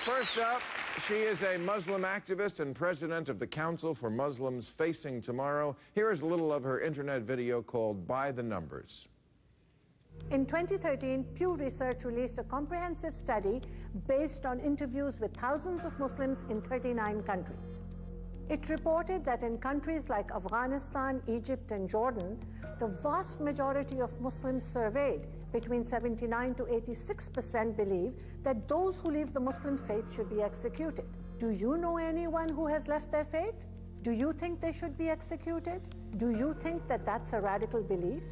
First up, she is a Muslim activist and president of the Council for Muslims Facing Tomorrow. Here is a little of her internet video called By the Numbers. In 2013, Pew Research released a comprehensive study based on interviews with thousands of Muslims in 39 countries. It reported that in countries like Afghanistan, Egypt, and Jordan, the vast majority of Muslims surveyed, between 79 to 86%, believe that those who leave the Muslim faith should be executed. Do you know anyone who has left their faith? Do you think they should be executed? Do you think that that's a radical belief?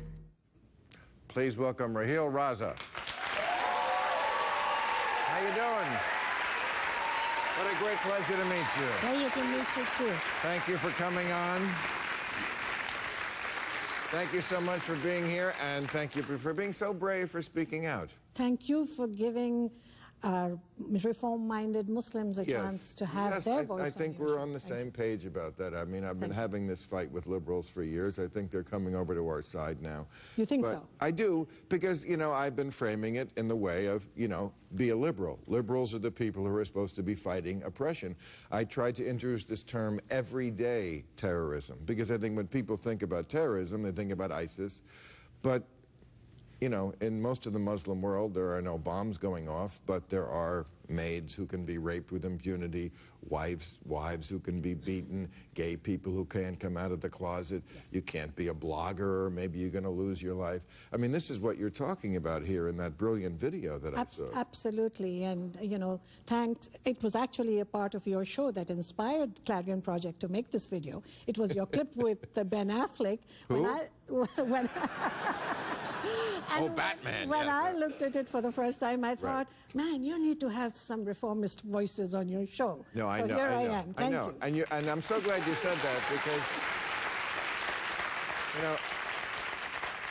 Please welcome Raheel Raza. How you doing? What a great pleasure to meet you. Pleasure to meet you too. Thank you for coming on. Thank you so much for being here, and thank you for being so brave for speaking out. Thank you for giving reform-minded Muslims a chance to have their voice. I think we're on the same page about that. I mean, I've been having this fight with liberals for years. I think they're coming over to our side now. You think so? I do, because, you know, I've been framing it in the way of, you know, be a liberal. Liberals are the people who are supposed to be fighting oppression. I tried to introduce this term everyday terrorism, because I think when people think about terrorism, they think about ISIS. But you know, in most of the Muslim world, there are no bombs going off, but there are maids who can be raped with impunity, wives who can be beaten, gay people who can't come out of the closet. Yes. You can't be a blogger, or maybe you're going to lose your life. I mean, this is what you're talking about here in that brilliant video that I saw. Absolutely, and, you know, thanks. It was actually a part of your show that inspired Clarion Project to make this video. It was your clip with Ben Affleck. Who? And Batman. When yes. I looked at it for the first time, I thought, man, you need to have some reformist voices on your show. No, I so know. Here I I know. am. Thank you. And I'm so glad you said that, because, you know,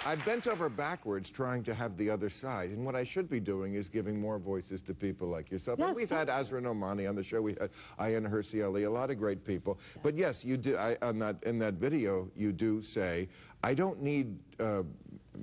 I've bent over backwards trying to have the other side, and what I should be doing is giving more voices to people like yourself. Yes, and we've had Azra Nomani on the show. We had Ayan Hirsi Ali, a lot of great people. Yes. But yes, you do. In that video, you do say, I don't need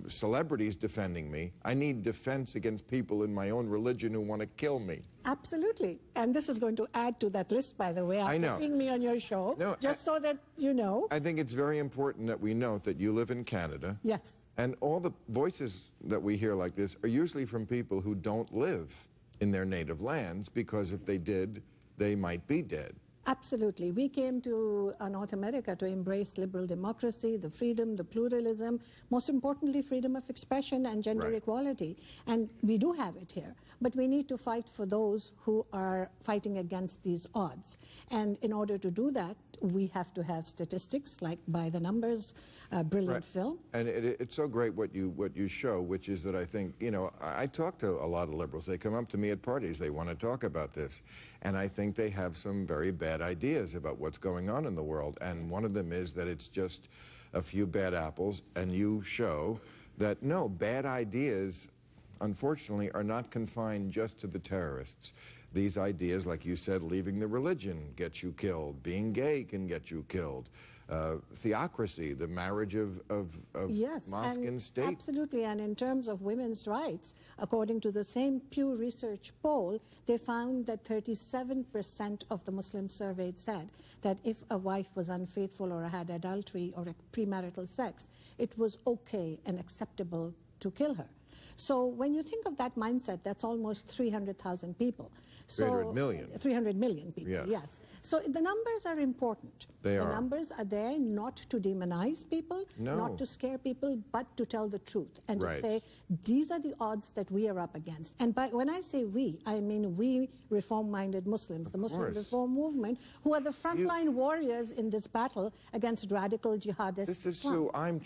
celebrities defending me. I need defense against people in my own religion who want to kill me. Absolutely. And this is going to add to that list, by the way, after seeing me on your show, so that you know. I think it's very important that we note that you live in Canada. Yes. And all the voices that we hear like this are usually from people who don't live in their native lands, because if they did, they might be dead. Absolutely. We came to North America to embrace liberal democracy, the freedom, the pluralism, most importantly, freedom of expression and gender equality. And we do have it here. But we need to fight for those who are fighting against these odds. And in order to do that, we have to have statistics like By the Numbers, brilliant film. And it's so great what you show, which is that I think, you know, I talk to a lot of liberals. They come up to me at parties. They want to talk about this. And I think they have some very bad ideas about what's going on in the world. And one of them is that it's just a few bad apples. And you show that, no, bad ideas, unfortunately, are not confined just to the terrorists. These ideas, like you said, leaving the religion gets you killed. Being gay can get you killed. Theocracy, the marriage of mosque and state. Absolutely, and in terms of women's rights, according to the same Pew Research poll, they found that 37% of the Muslims surveyed said that if a wife was unfaithful or had adultery or premarital sex, it was okay and acceptable to kill her. So when you think of that mindset, that's almost 300,000 people. So 300 million. 300 million people, yes. So the numbers are important. They are. The numbers are there not to demonize people, not to scare people, but to tell the truth and to say, these are the odds that we are up against. And when I say we, I mean we reform-minded Muslims, the Muslim Reform Movement, who are the frontline warriors in this battle against radical jihadist Islam. This is who I'm